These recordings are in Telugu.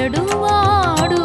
మాయడు వాడు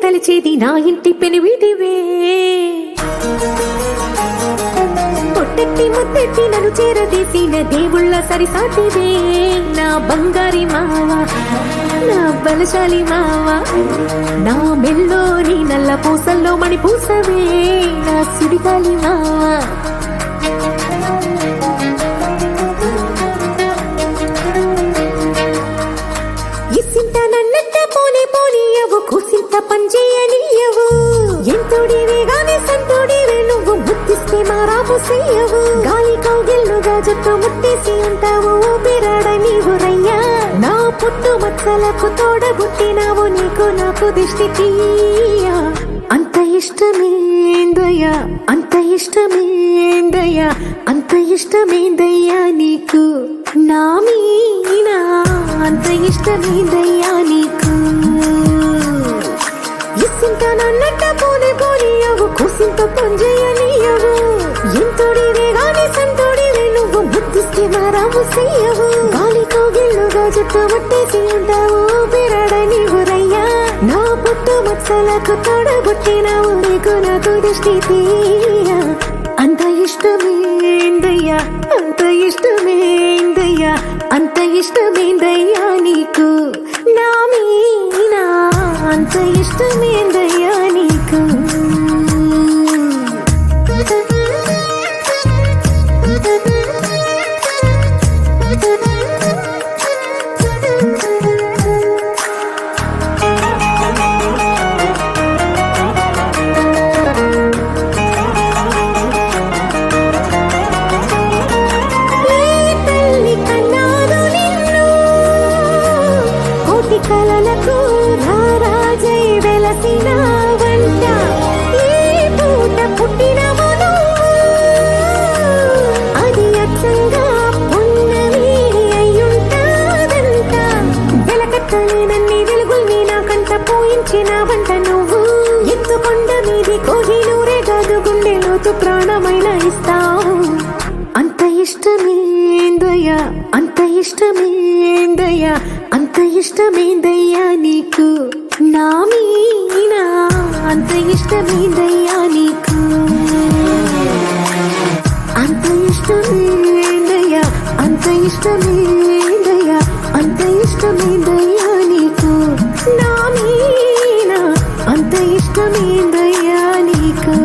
తలిచేది నా ఇంటి పెనివిటివే పొట్టెట్టి ముద్దెట్టి నన్ను చేరదీసిన దేవుళ్ళ సరిసాటివే నా బంగారి మావా నా బలశాలి మావా నా మెల్లోని నల్ల పూసల్లో మణి పూసవే నా సుడిగాలి మావా ఇసింత నన్నంత పోనే పోనీయవు కూసింత పంచేయనీయవు ఎంతోడివే గానే సంతోడివే నువ్వు ముద్దిస్తే మారాము చెయ్యవు గాలి కౌగిల్లుగా జట్టు ముట్టేసి ఉంటావు ఊపిరాడ నీవు రయ్యా నా పుట్టు మచ్చలకు తోడబుట్టినావు నీకు నాకు దిష్టి తీయా అంత ఇష్టమేందయ్యా అంత ఇష్టమేందయ్యా అంత ఇష్టమేందయ్యా నీకు నా మీనా అంత ఇష్టమేందయ్యా నీకు ఇసింత నన్నట్ట పోనే పోనీయవు కూసింత పంజేయనీయవు ఎంతోడివే గాని సంతోడివే నువ్వు ముద్దిస్తే మారాము చెయ్యవు గాలి కౌగిల్లుగా జట్టు ముట్టేసి ఉంటావు ఊపిరాడ నీవు రయ్యా నా పుట్టు మచ్చలకు తోడబుట్టినావు నీకు నాకు దృష్టి తీయా అంత ఇష్టమేందయ్యా అంత ఇష్టమేందయ్యా అంత ఇష్టమేందయ్యా నీకు నా మీనా అంత ఇష్టమేందయ్యా నీకు కలలకు రారాజై వెలసిన వంట ఏ పూట పుట్టినవో అది అచ్చంగా పున్నమి అయ్యుంటాదంట వెలకట్టలేనన్ని వెలుగుల్ని నాకంట పోయించిన వంట నువ్వు ఎత్తుకొండ మీది కోహినూరే కాదు గుండె లోతు ప్రాణమైన ఇస్తావు అంత ఇష్టమేందయ్యా అంత ఇష్టమేందయ్యా అంత ఇష్టమేందయ్యా నీకు నా మీనా అంత ఇష్టమేందయ్యా నీకు అంత ఇష్టమేందయ్యా అంత ఇష్టమేందయ్యా అంత ఇష్టమేందయ్యా నీకు నా మీనా అంత ఇష్టమేందయ్యా నీకు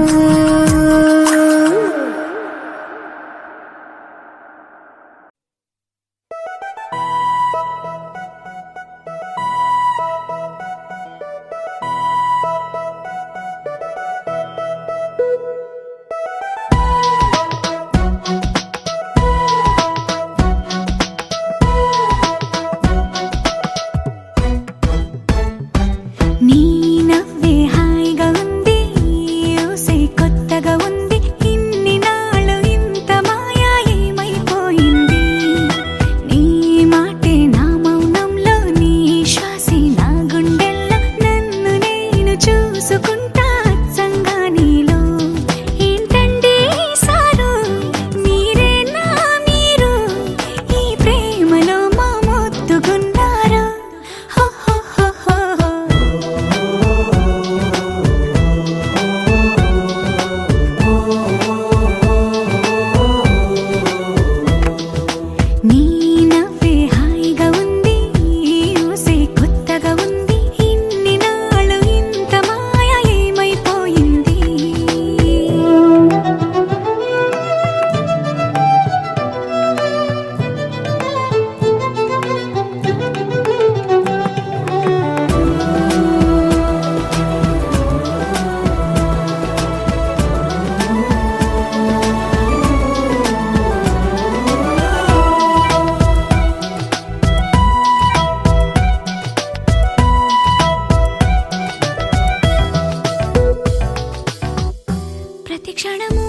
క్షణము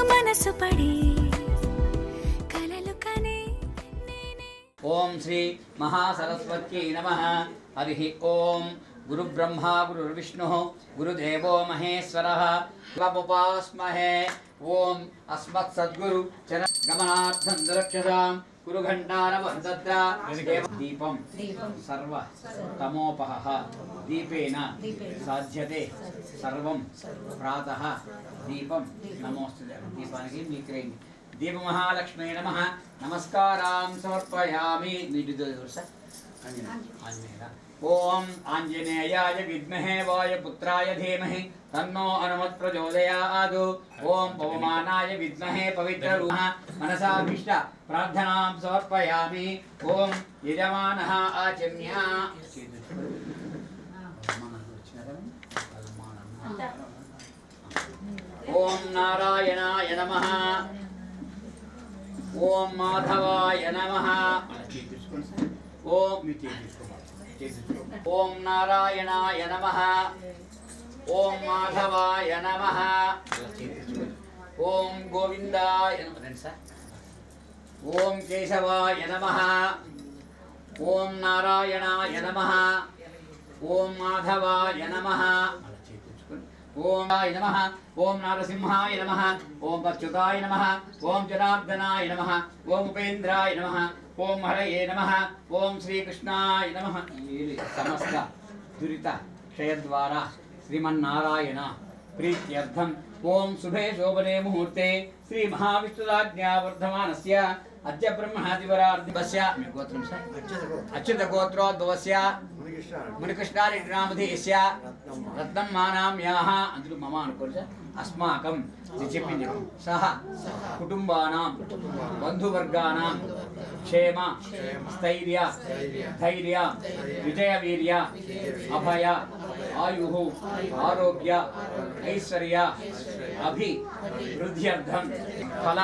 మనసు పడి కలలు కనే నేనే. ఓం శ్రీ మహాసరస్వత్యై నమః. హరి ఓం గురు బ్రహ్మ గురుర్విష్ణు గురుదేవో మహేశ్వరః. శివముపాస్మహే. ఓం అస్మత్ సద్గురు చర గమనార్థం దురక్షసాం గురు ఘంటానవతత్ర దీపం సర్వ తమోపహః దీపేన సాధ్యతే సర్వం ప్రాతః దీపం నమోస్తుతే. దీపానికి మీక్రేయండి. దీప మహాలక్ష్మీ నమః. నమస్కారాం సమర్పయామి. ఆంజనేయ. ఓం ఆంజనేయాయ విద్మహే వాయుపుత్రాయ ధీమహి తన్నో హనుమత్ ప్రచోదయాత్. ఓం పవమానాయ విద్మహే పవిత్రరూపః మనసాభీష్ట ప్రార్థనాం సమర్పయామి. ఓం యజమానః ఆచమ్య. ఓం నారాయణాయ నమః. ఓం మాధవాయ నమః. ఓం నారాయణాయ నమః. ఓం మాధవాయ నమః. ఓం గోవిందాయ నమః. ఓం కేశవాయ నమః. ఓం నారాయణాయ నమః. ఓం మాధవాయ నమః. ఓం నమః. ఓం నారసింహాయ నమః. ఓం అచ్యుతాయ నమః. ఓం జనార్దనాయ నమః. ఓం ఉపేంద్రాయ నమః. ఓం హరయే నమః. ఓం శ్రీకృష్ణాయ నమః. సమస్త దురిత క్షయద్వారా శ్రీమన్నారాయణ ప్రీత్యర్థం ఓం శుభే శోభనే ముహూర్తే శ్రీ మహావిష్ణురాజ్ఞా వర్ధమానస్య అద్య బ్రహ్మణాదివరార్ధివస్య మీ గోత్రం సార్ అచ్యుత గోత్రోద్భవస్య మునికృష్ణారెడ్డి నామధేయస్య రత్నం మానామ్యాః అందులో మమ అనుకోండి సార్ అస్మాకం చెప్పింది సహ కుటుంబానాం బంధువర్గానాం క్షేమ స్థైర్య ధైర్య విజయ వీర్య అభయ ఆయుః ఆరోగ్య ఐశ్వర్య అభివృద్ధ్యర్థం ఫల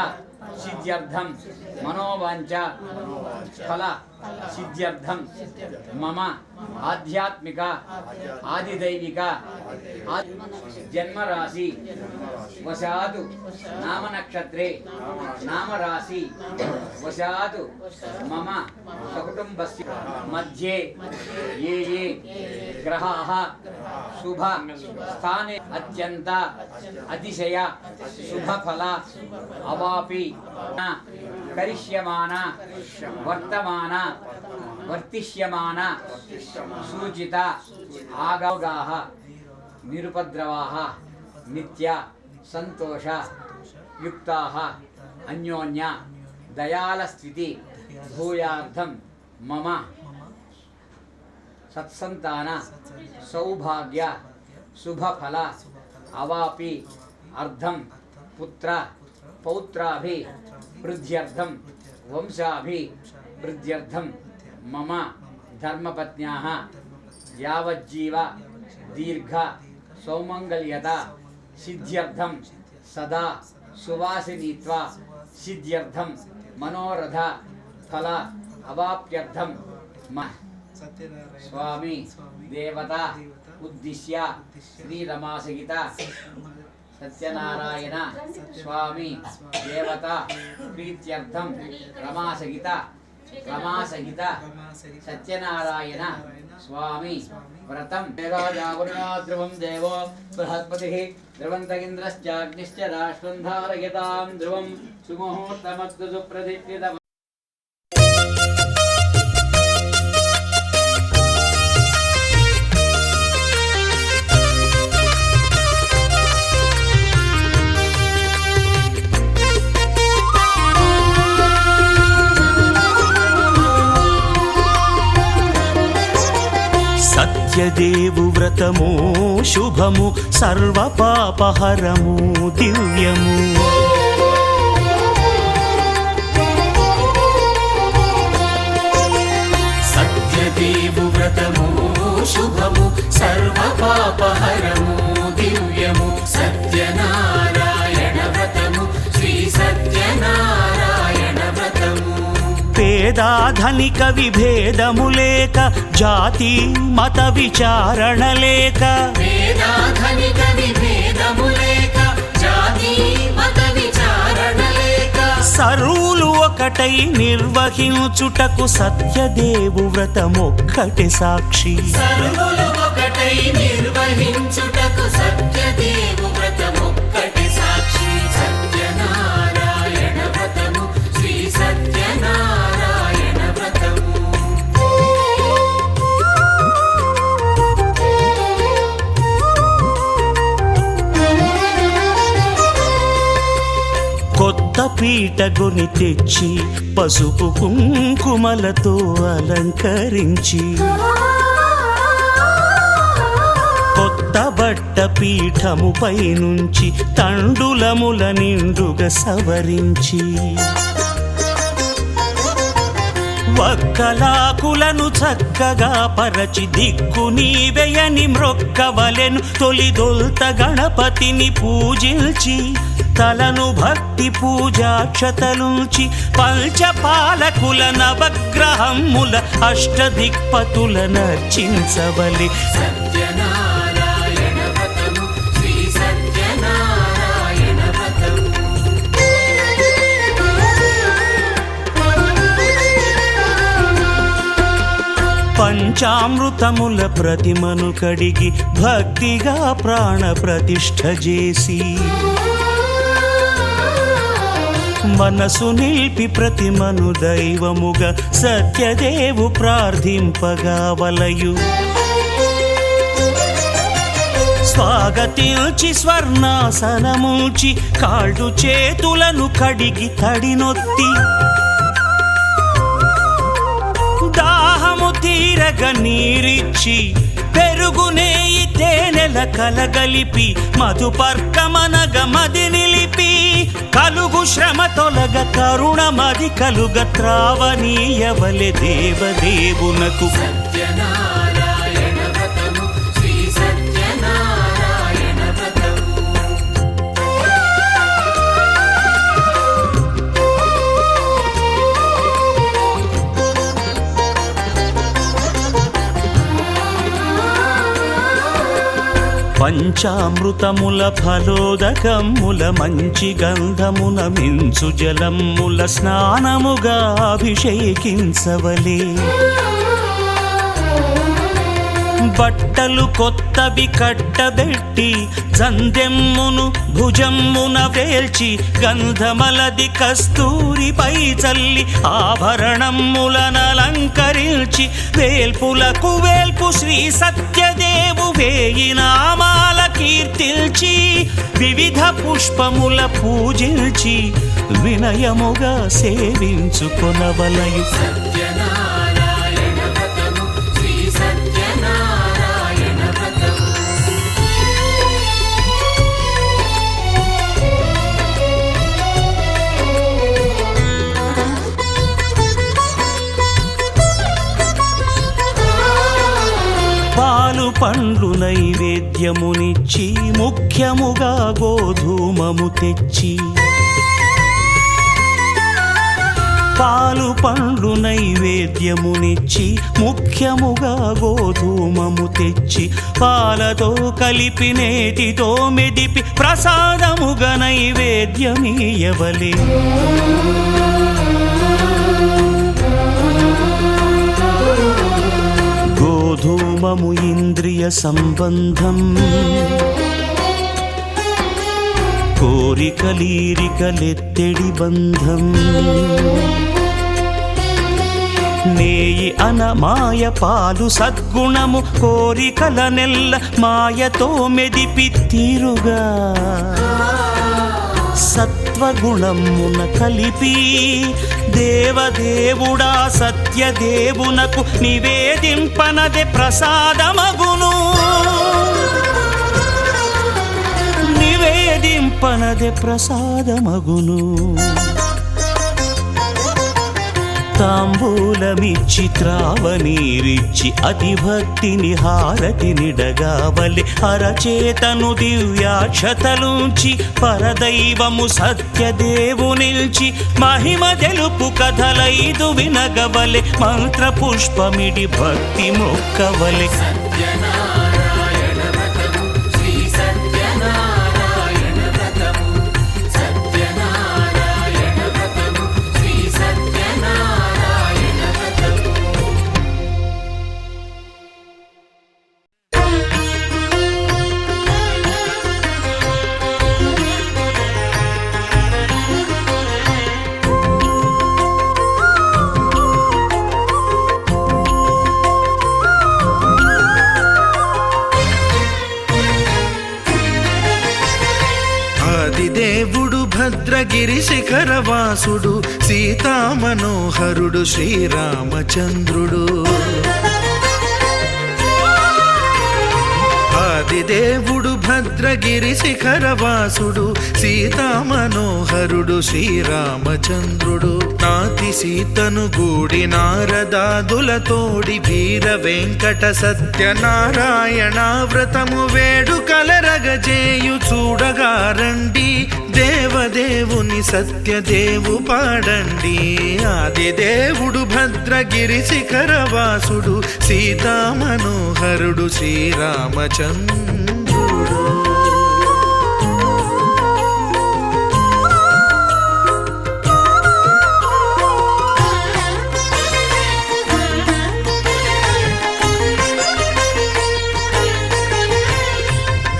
సిద్ధ్యర్థం మనోవాంఛ ఫల సిద్ధ్యర్థం మమ ఆధ్యాత్మిక ఆదిదైవిక జన్మరాశి వశాతు నామ నక్షత్రే నామరాశి వశాతు మమ సకుటుంబస్య మధ్యే ఏ ఏ గ్రహాः శుభ స్థానే అత్యంత అతిశయ శుభఫల అవాపి కరిష్యమాన వర్తమాన వర్తిష్యమాన సూచిత ఆగగాః నిరుపద్రవాః నిత్య సంతోష యుక్తాః అన్యోన్య దయాల స్థితి భూయార్థం మమ సత్సంతాన సౌభాగ్య శుభఫల అవాపి అర్థం పుత్ర పౌత్రాభి వృద్ధ్యర్థం వంశాభి వృద్ధ్యర్థం మమ ధర్మపత్న్యాః యావజ్జీవ దీర్ఘ సౌమంగళ్యత సిద్ధ్యర్థం సదా సువాసినీత్వ సిద్ధ్యర్థం మనోరథ ఫల అవాప్యర్థం స్వామి దేవత ఉద్దిశ్య శ్రీరమాసహిత సత్యనారాయణ స్వామి దేవత ప్రీత్యర్థం రమాసహిత సత్యనారాయణ స్వామి వ్రతం ధ్రువం దేవో బృహస్పతి ధ్రువంతగింద్రశ్చాగ్నిశ్చ రాష్ట్రం ధారయతాం ధ్రువం సుముహూర్తమస్తు సుప్రతిష్ఠిత. సత్యదేవు వ్రతము శుభము సర్వపాపహరము దివ్యము. సత్యదేవు వ్రతము శుభము సర్వపాపహరము దివ్యము. సత్యనారాయణ వ్రతము శ్రీ సత్యనారాయణ వ్రతము. పేదాధనిక విభేదము లేక జాతి మత విచారణ లేక పేదాధనిక విభేదము లేక ఒకటై నిర్వహించుటకు సత్యదేవు వ్రతమొక్కటి సాక్షి. సర్వులు ఒకటై నిర్వహించుటకు సత్యదేవు వ్రతమొక్కటి సాక్షి. సత్యనారాయణ వ్రతము శ్రీ సత్యనారాయణ వ్రతము. కొత్త పీటగుని తెచ్చి పసుపు కుంకుమలతో అలంకరించి, కొత్త బట్ట పీఠముపై నుంచి తండులముల నిండుగా సవరించి, వక్కలాకులను చక్కగా పరచి దిక్కు నీవెయని మ్రొక్కవలెను. తొలిదొల్త గణపతిని పూజించి తలను భక్తి పూజాక్షతలుంచి, పంచపాలకుల నవగ్రహముల అష్టదిక్పతుల నర్చించవలె. సత్యనారాయణ వ్రతము శ్రీ సత్యనారాయణ వ్రతము. పంచామృతముల ప్రతిమను కడిగి భక్తిగా ప్రాణ ప్రతిష్ఠ చేసి, మనసు నిలిపి ప్రతిమను దైవముగా సత్యదేవు ప్రార్థింపగా వలయు. స్వాగతించి స్వర్ణాసనముంచి కాళ్ళు చేతులను కడిగి తడినొత్తి, దాహము తీరగ నీరిచ్చి పెరుగు నేయి తేనెల కలగలిపి, మధుపర్కమనగ మది నిలిపి, కలుగు శ్రమ తొలగ కరుణ మది కలుగ త్రావనీయవలె దేవదేవునకు. సత్యనారాయణ వ్రతము శ్రీ సత్యనారాయణ వ్రతము. పంచామృతముల ఫలోదకముల మంచి గంధమున మించు జలముల స్నానముగా అభిషేకించవలే. బట్టలు కొత్తవి కట్టబెట్టి జందెమ్మును భుజమ్మున వేల్చి, గంధమలది కస్తూరిపై చల్లి ఆభరణములనలంకరించి, వేల్పులకు వేల్పు శ్రీ సత్యదేవు వేయి నామాల కీర్తిల్చి, వివిధ పుష్పముల పూజించి వినయముగా సేవించుకొనవలయు. సత్యనారాయణ వ్రతము శ్రీ సత్యనారాయణ వ్రతము. పాలు పండ్లు నైవేద్యమునిచ్చి, ముఖ్యముగా గోధూమము తెచ్చి, పాలు పండ్లు నైవేద్యమునిచ్చి ముఖ్యముగా గోధూమము తెచ్చి, పాలతో కలిపి నేతితో మెదిపి ప్రసాదముగా నైవేద్యమీయవలే. గోధూమము ఇంద్రియ సంబంధం, కోరికలీరికలెత్తెడి బంధం. నేయి అనమాయ పాలు సద్గుణము, కోరికల నెల్ల మాయతో మెదిపి తీరుగా, సత్వగుణమున కలిపి దేవదేవుడా సత్యదేవునకు నివేదింపనదే ప్రసాదమగును. నివేదింపనదే ప్రసాదమగును. తాంబూలమిచ్చి త్రావనీరిచ్చి అతిభక్తిని హారతినిడగావలె. అరచేతను దివ్యాక్షతలుంచి పరదైవము సత్యదేవు నిల్చి, మహిమ తెలుపు కథలైదు వినగవలె. మంత్ర పుష్పమిడి భక్తి మొక్కవలె. సత్యనారాయణ వ్రతము శ్రీ సత్యనారాయణ వ్రతము. సత్యనారాయణ వ్రతము శ్రీ సత్య ఆదిదేవుడు భద్రగిరి శిఖరవాసుడు సీతామనోహరుడు శ్రీరామచంద్రుడు. ఆదిదేవుడు భద్రగిరి శిఖరవాసుడు సీతామనోహరుడు శ్రీరామచంద్రుడు. నాతి సీతను గూడి నారదాదులతోడి వీర వెంకట సత్యనారాయణ వ్రతము వేడుకలరగజేయు చూడగా రండి, దేవదేవుని సత్యదేవు పాడండి. ఆదిదేవుడు భద్రగిరి శిఖరవాసుడు సీతామనోహరుడు శ్రీరామచంద్రుడు.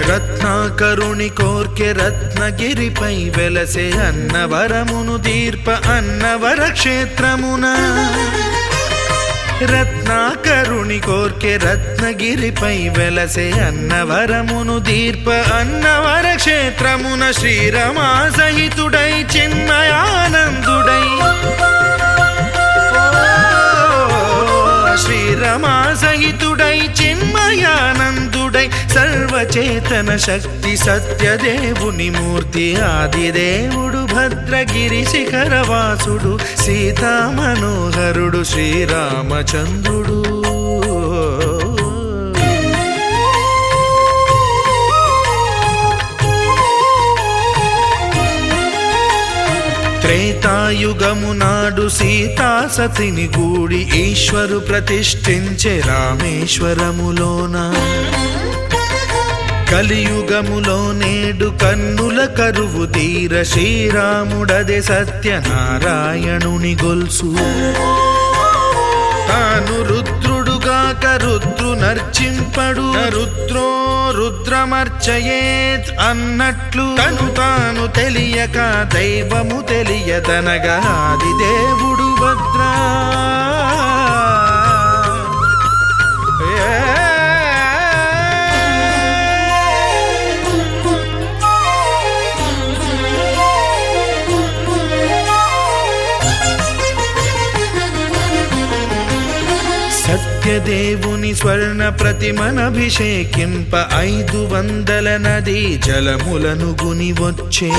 రత్నాకరుని కోర్కె రత్నగిరిపై వెలసే అన్నవరమును దీర్ప అన్నవర క్షేత్రమున. రత్నాకరుని కోర్కె రత్నగిరిపై వెలసే అన్నవరమును దీర్ప అన్నవర క్షేత్రమున. శ్రీరమా సహితుడై చిన్మయానందుడై శ్రీరమా సహితుడై చిన్మయానందుడై సర్వచేతన శక్తి సత్యదేవుని మూర్తి. ఆదిదేవుడు భద్రగిరి శిఖరవాసుడు సీతామనోహరుడు శ్రీరామచంద్రుడు. త్రేతాయుగము నాడు సీతా సతిని గూడి ఈశ్వరు ప్రతిష్ఠించే రామేశ్వరములోన. కలియుగములో నేడు కన్నుల కరువు తీర శ్రీరాముడదే సత్యనారాయణుని గొల్సు. తాను రుద్రుడుగాక రుద్రు నర్చింపడు, రుద్రో రుద్రమర్చయేత్ అన్నట్లు తను తాను తెలియక దైవము తెలియదనగా ఆదిదేవుడు భద్రా. సత్యదేవుని స్వర్ణ ప్రతిమనభిషేకింప 500 నదీ జలములను గుని వచ్చే.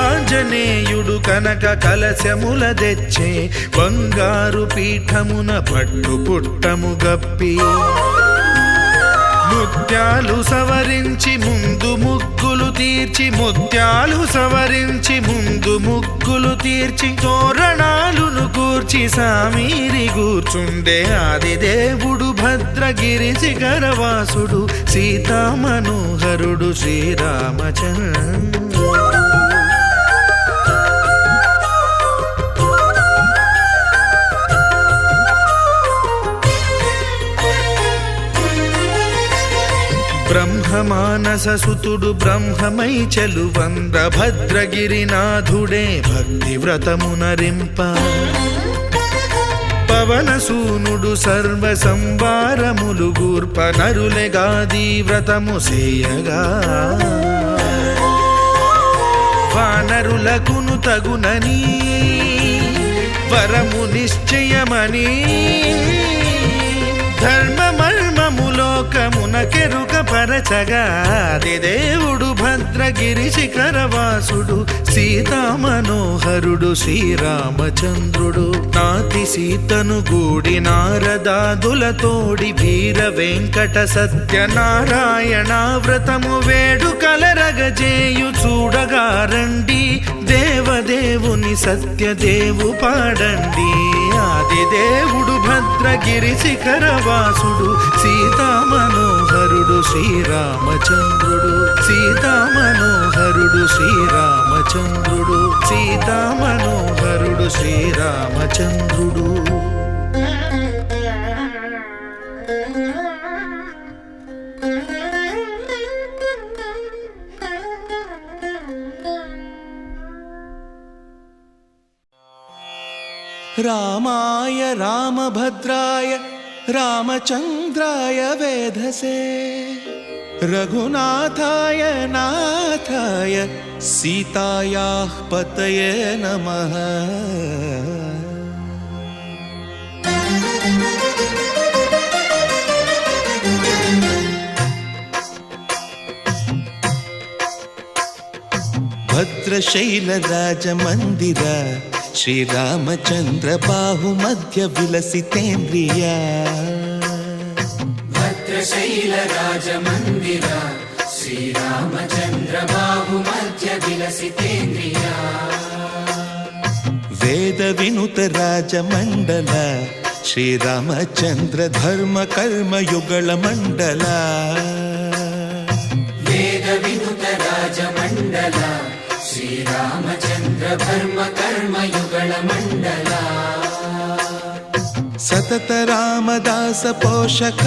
ఆంజనేయుడు కనక కలశముల తెచ్చే, బంగారు పీఠమున పట్టు పుట్టము గప్పి. ముత్యాలు సవరించి ముందు ముగ్గులు తీర్చి, ముత్యాలు సవరించి ముందు ముగ్గులు తీర్చి, తోరణాలును కూర్చి సామీరి కూర్చుండే. ఆదిదేవుడు భద్రగిరి శిఖరవాసుడు సీతామనోహరుడు శ్రీరామచంద్రుడు. బ్రహ్మమానస సుతుడు బ్రహ్మమై చెలువంద్ర భద్రగిరినాథుడే భక్తి వ్రతమునరింప. పవనసూనుడు సర్వ సంవారములు గూర్ప, నరులెగాది వ్రతము సేయగా. వానరులకును తగునని వరము నిశ్చయమని, ధర్మమర్మములోకమునకెరుక పరచగా. ఆదిదేవుడు భద్రగిరి శిఖరవాసుడు సీతామనోహరుడు శ్రీరామచంద్రుడు. నాతి సీతను గూడి నారదాదులతోడి వీర వెంకట సత్యనారాయణ వ్రతము వేడుకలరగజేయు చూడగా రండి, దేవదేవుని సత్యదేవు పాడండి. ఆదిదేవుడు భద్రగిరి శిఖరవాసుడు సీతామనోహరుడు శ్రీరామచంద్రుడు. సీతామనోహరుడు శ్రీరామచంద్రుడు. సీతామనోహరుడు శ్రీరామచంద్రుడు. రామాయ రామభద్రాయ రామచంద్రాయ వేధసే रघुनाथाय नाथाय सीतायाः पतये नमः। भद्रशैलराजमन्दिर श्रीरामचन्द्र बाहुमध्य विलसितेन्द्रिया। भद्रशैलराजमन्दिर श्रीरामचन्द्र बाहुमध्य विलसितेन्द्रिया। वेदविनुत राजमण्डल श्रीरामचन्द्र धर्म कर्म युगल मण्डल। वेदविनुत राजमण्डल श्रीरामचन्द्र धर्म कर्म युगल मण्डल। सतत रामदास पोषक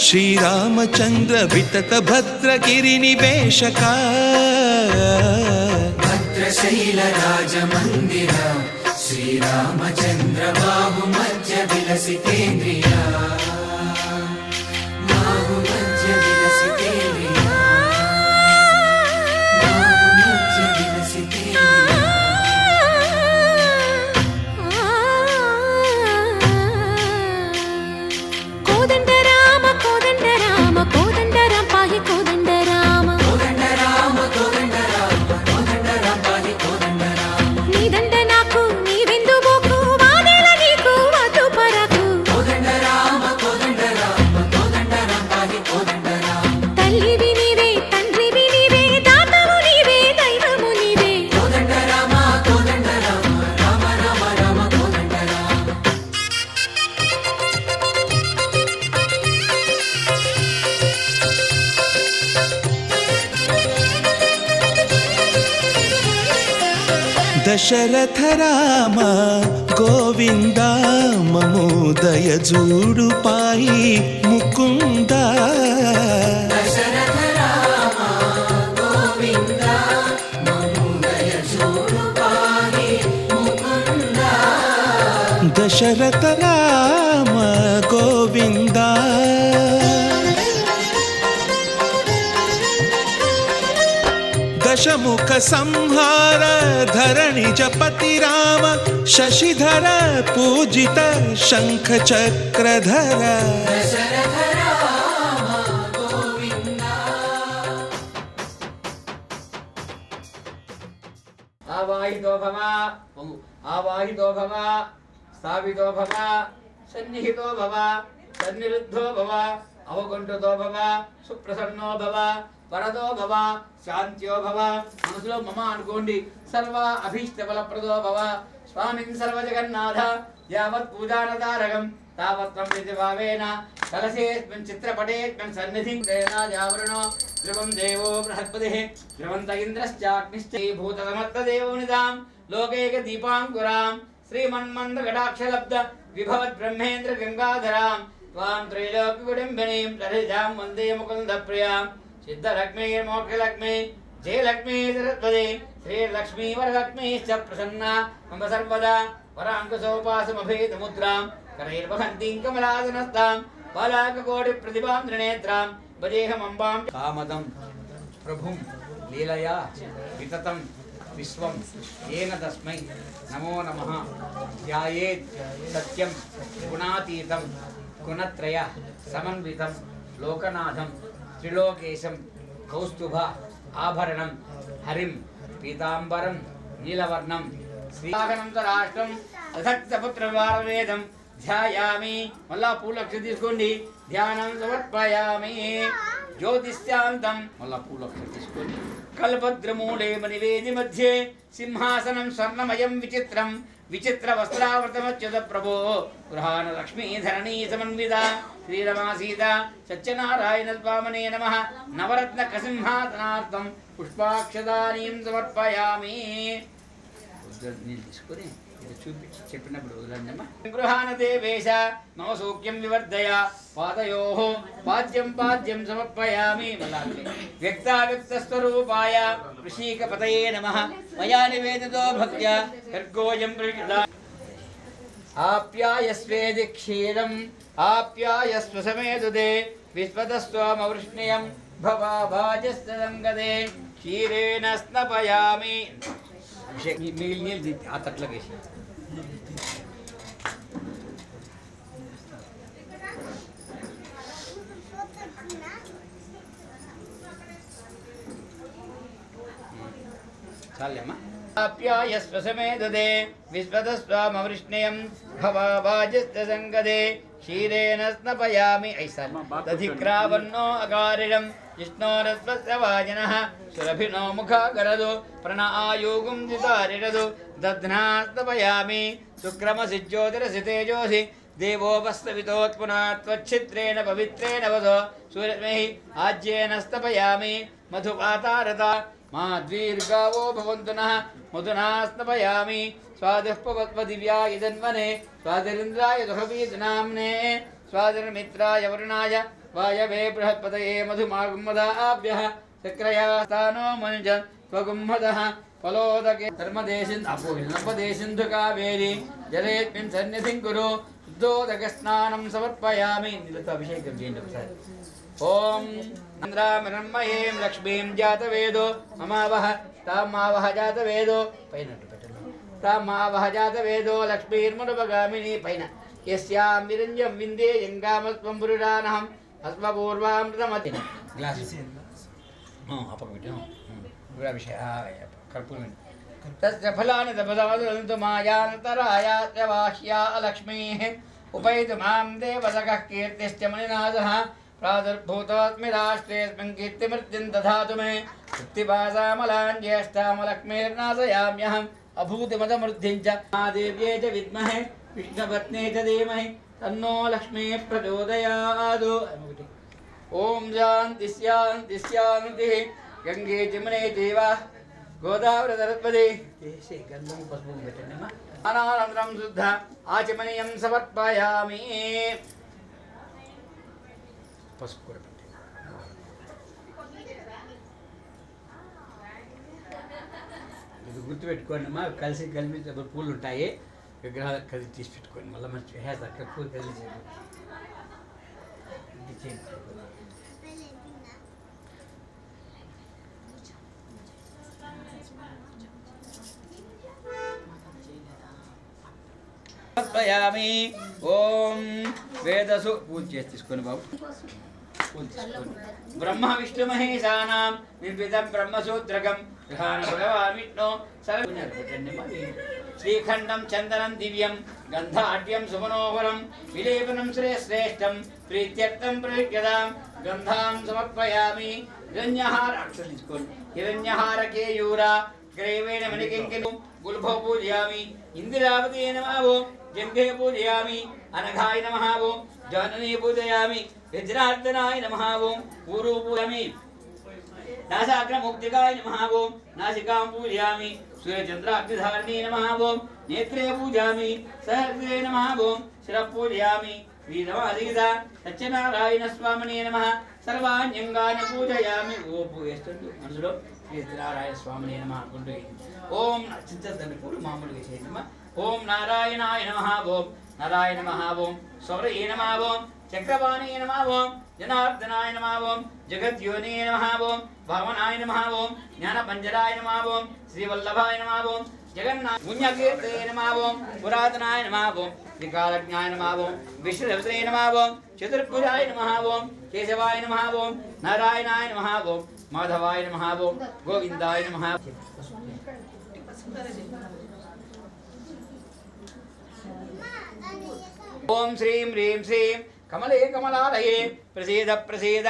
श्रीरामचन्द्र वितत भद्रगिरि निवेशक। भद्रशैलराजमन्दिर श्रीरामचन्द्र बाहुमध्य विलसितेन्द्रिया। बाहुमध्य विलसितेन्द्रिया। बाहुमध्य विलसितेन्द्रिया। కోదండ రామ కోదండ రామ కోదండ రామ పాహి కోదండ రామ కోదండ రామ కోదండ రామ కోదండ రామ పాహి కోదండ రామ। నీదండ నాకు నీవెందు బోకు వాదేల నీకు వద్దు పరకు కోదండ రామ కోదండ రామ కోదండ రామ పాహి కోదండ రామ। తల్లివి నీవే తండ్రివి నీవే దాతవు నీవే దైవము నీవే కోదండ రామ కోదండ రామ రామ రామ రామ కోదండ రామ। दशरथ राम गोविन्द ममोदय जूडु पाहि मुकुन्द। दशरथ राम गोविन्द ममोदय जूडु पाहि मुकुन्द। दशरथ राम गोविन्द दशमुख संहार धरणि जपति राम शशिधर पूजित शंख चक्रधर। दशरथ राम गोविन्द। आवाहितो भव आवाहितो भव स्थापितो भव सन्निहितो भव सन्निरुद्धो भव अवकुण्ठितो भव सुप्रसन्नो भव వరదో భవ శాంత్యో భవ మనసులో మమ అనుకోండి సర్వ అభీష్ట ఫలప్రదో భవ స్వామిన్ సర్వ జగన్నాథ యావత్ పూజానతారకం తావత్రం ప్రతిభావేన కలశేస్మిన్ చిత్రపటేస్మిన్ సన్నిధిం దేనాజావరుణో ధ్రువం దేవో బృహస్పతిః ధ్రువంత ఇంద్రశ్చాగ్నిశ్చ భూతసమర్థదేవో నిదాం లోకైక దీపాంకురాం శ్రీమన్మందఘటాక్షలబ్ధ విభవద్ బ్రహ్మేంద్ర గంగాధరాం త్వాం త్రైలోక్యకుటుంబినీం లలితాం వందే ముకుందప్రియాం सिद्धलक्ष्मी मोक्षलक्ष्मी जयलक्ष्मी सरस्वती श्रीलक्ष्मी वरलक्ष्मी च प्रसन्ना मम सर्वदा वराङ्कुशोपासमभेदमुद्रां करैर्वहन्तीं कमलासनस्तां बालाककोटिप्रतिभां त्रिनेत्रां भजेऽहमम्बां कामदं प्रभुं लीलया विततं विश्वं येन तस्मै नमो नमः ध्यायेत् सत्यं गुणातीतं गुणत्रय समन्वितं लोकनाथं त्रिलोकेशं कौस्तुभ आभरणं हरिं पीताम्बरं नीलवर्णं श्रीवाहनं अधक्तपुत्रवारवेदं ध्यायामि मल्ला पूलक्ष తీసుకోండి ధ్యానం సమర్పయామి జ్యోతిష్యాంతం మల్లా పూలక్ష తీసుకోండి కల్పద్రమూలే మణివేది మధ్యే సింహాసనం స్వర్ణమయం విచిత్రం విచిత్ర వస్త్రావృతమచ్యుత ప్రభో గృహాన లక్ష్మీ ధరణీ సమన్విత శ్రీరమా సీత సత్యనారాయణ స్వామినే నమః నవరత్న కసింహాసనార్థం పుష్పాక్షదానీం సమర్పయామి నీళ్ళు తీసుకొని ఇది చూపించి చెప్పినప్పుడు వదలండమ్మా గృహాన దేవేశ మమ సౌఖ్యం వివర్ధయ పాదయోః పాద్యం పాద్యం సమర్పయామి మలాలి వ్యక్తావ్యక్తస్వరూపాయ వృషీకపతయే నమః మయా నివేదితో భక్త్యా ఖర్గోయం ప్రవిదా ఆప్యాయస్వేది క్షీరం ఆప్యాయస్వ సమేదుదే విశ్వతస్వామవృష్ణియం భవాభాజస్తంగదే క్షీరేణ స్నపయామి. మిగిలిన ఆ తట్లకేసి చాలేమ్మా. ఆప్యాయస్వ సమేదదే విశ్వదస్వామవృష్ణయం భవాభాజస్తంగదే క్షీరేణ స్నపయామి. ఐసారి దధిక్రావన్నో అకారిణం విష్ణోరస్వస్య వాజనః సురభినో ముఖాకరదు ప్రణాయోగుం దితారిరదు దధ్నాస్తపయామి. శుక్రమసి జ్యోతిరసి తేజోసి దేవోపస్తవితోత్పునా త్వచ్ఛిద్రేణ పవిత్రేణ వదో సూర్యమేః ఆజ్యేన స్తపయామి. మధుపాతారత మాద్వీర్గావో భవంతు నః మధునా స్నపయామి. స్వాదుః పవత్వదివ్యా ఇదన్వనే స్వాదిరింద్రాయ దుఃఖవీతనామ్నే స్వాదిర్మిత్రాయ వరుణాయ వాయవే బృహత్పతయే మధుమాగుమ్మదాభ్యః చక్రయాస్తానో మంజ త్వగుమ్మదః ఫలోదకే ధర్మదేశిన్ అపోహినపదేశింధు కావేరి జలేత్మిన్ సన్నిధిం కురు శుద్ధోదక స్నానం సమర్పయామి. నీళ్ళతో అభిషేకం చేయండి ఒకసారి. ఓం నంద్రామిరన్మయీం లక్ష్మీం జాతవేదో మమావహ తామావహ జాతవేదో పైన పెట్టండి. తామావహ జాతవేదో లక్ష్మీర్మునుపగామిని పైన యస్యాం విరంజం విందే యంగామస్వం పురుషానహం అస్మపూర్వామృతమతిన గ్లాస్ అపకం కర్పూరం తస్య ఫలాని తపదవదంతు మాయాంతరాయాస్య వాహ్యా లక్ష్మీః ఉపైతు మాం దేవసఖః కీర్తిశ్చ మణినాథః ప్రాదుర్భూతోऽస్మి రాష్ట్రేऽస్మిన్ కీర్తిమృత్యుం దధాతు మే వృత్తిపాసామలాన్ జ్యేష్ఠామలక్ష్మీర్నాశయామ్యహం అభూతిమదమృద్ధిం చ మహాదేవ్యే చ విద్మహే విష్ణుపత్నే చ ధీమహి తన్నో లక్ష్మీ ప్రచోదయాత్. ఓం శాంతి శాంతి శాంతి. గంగే జమునే చైవ గోదావరి సరస్వతి దేశే గంధం పసుపు పెట్టండి. అనానంతరం శుద్ధ ఆచమనీయం సమర్పయామి. పసుపు కూడా పెట్టండి. ఇది గుర్తుపెట్టుకోండి అమ్మా. కలిసి పూలు ఉంటాయి, విగ్రహాలు కలిసి తీసి పెట్టుకోండి. మళ్ళీ మంచి అక్కడ పూలు కలిసి సమర్పయామి. ఓం వేదసు పూజ చేసి తీసుకోండి బాబు. పూజ తీసుకోండి. బ్రహ్మ విష్ణు మహేశానాం నిర్విధం బ్రహ్మసూత్రకం గృహాన భగవాన్ విష్ణు శ్రీఖండం చందనం దివ్యం గంధాఢ్యం సుమనోహరం విలేపనం శ్రేష్టం ప్రీత్యర్థం ప్రయుజ్యతాం గంధాం సమర్పయామి. హిరణ్యహార అక్షరం తీసుకోండి. హిరణ్యహార కేయూర గ్రైవేణ మణికింకిం గుల్భో పూజయామి. ఇందిరావతి నమః ఓం జంఘే పూజయామి. అనఘాయ నమః ఓం జాననీ పూజయామి. వజ్రార్దనాయ నమః ఓం ఊరు పూజయామి. నాసాగ్రముక్తికాయ నమః ఓం నాసికాం పూజయామి. సూర్యచంద్రాగ్నిధారిణీ నమః ఓం నేత్రే పూజయామి. సహస్రే నమః ఓం శిరః పూజయామి. వీరమాదీత సత్యనారాయణ స్వామినే నమః సర్వాణ్యంగాని పూజయామి. ఓ పూజేస్తుంది మనసులో సత్యనారాయణ స్వామినే నమః అనుకుంటూ ఓం చింతదండి పూలు మామూలుగా చేయండి. ఓం నారాయణాయ నమః ఓం నారాయణ నమః ఓం సౌరయే నమః ఓం చక్రపాణే నమః ఓం జనార్దనాయ నమః ఓం జగద్యోనే నమః ఓం భావనాయ నమః ఓం జ్ఞానపంజరాయ నమః ఓం శ్రీవల్లభాయ నమః ఓం జగన్నాథ పుణ్యకీర్తే నమః ఓం పురాతనాయ నమః ఓం త్రికాలజ్ఞాయ నమః ఓం విష్ణుదేవతే నమః ఓం చతుర్భుజాయ నమః ఓం కేశవాయ నమః ఓం నారాయణాయ నమః ఓం మాధవాయ నమః ఓం గోవిందాయ నమః. ఓం శ్రీం హ్రీం శ్రీం కమలే కమలాలయే ప్రసీద ప్రసీద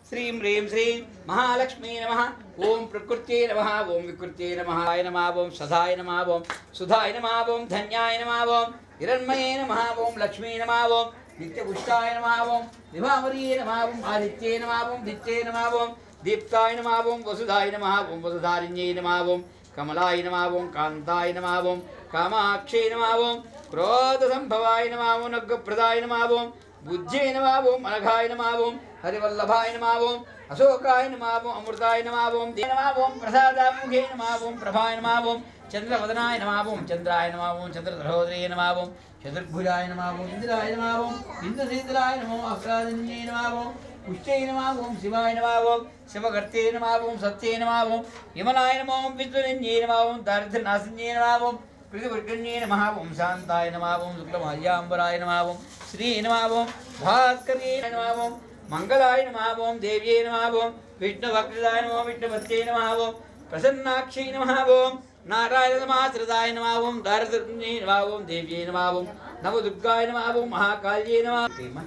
శ్రీం హ్రీం శ్రీం మహాలక్ష్మీ నమః. ఓం ప్రకృత్యై నమః ఓం వికృత్యై నమః నమః ఓం సదాయ నమః ఓం సుధాయ నమః ఓం ధన్యాయ నమః ఓం హిరణ్మయే నమః ఓం లక్ష్మీ నమః ఓం నిత్యపుష్టాయ నమః ఓం విభావరియే నమః ఓం ఆదిత్యే నమః ఓం దిత్యే నమః ఓం దీప్తాయ నమః ఓం వసుధాయ నమః ఓం వసుధారిణ్యై నమః ఓం కమలాయ నమః ఓం కాంతాయ నమః ఓం కామాక్షై నమః ఓం క్రోధ సంభవాయ నమః ఓం నగ్గప్రదాయ నమః ఓం బుజ్జే నమః ఓం అనఘాయ నమః ఓం హరివల్లభాయ నమః ఓం అశోకాయ నమః ఓం అమృతాయ నమః ఓం దే నమః ఓం ప్రసాదాముఖే నమః ఓం ప్రభాయ నమః ఓం చంద్రవదనాయ నమః ఓం చంద్రాయ నమః ఓం చంద్రధరోదరే నమః ఓం చతుర్భుజాయ నమః ఓం ఇంద్రాయ నమః ఓం ఇంద్రశీతలాయ నమః అఫ్రాదిన్యే నమః ఓం పుష్ట్యై నమః ఓం శివాయ నమః ఓం శివకర్తే నమః ఓం సత్యై నమః ఓం విమలాయ నమః ఓం విద్వనిన్యై నమః ఓం దారిద్ర్యనాశిన్యై నమః ఓం కృతివర్గణ్యై నమః ఓం శాంతాయ నమః ఓం శుక్లమాల్యాంబరాయ నమః ఓం శ్రీ నమః ఓం భాస్కర్యై నమః ఓం మంగళాయ నమః ఓం దేవ్యై నమః ఓం విష్ణుభక్తాయ నమః విష్ణుపత్యై నమః ఓం ప్రసన్నాక్షై నమః ఓం నారాయణ నమాశ్రితాయ నమః ఓం దారిద్ర్యై నమః ఓం దేవ్యై నమః ఓం నవదుర్గాయ నమః ఓం మహాకాళ్యై నమః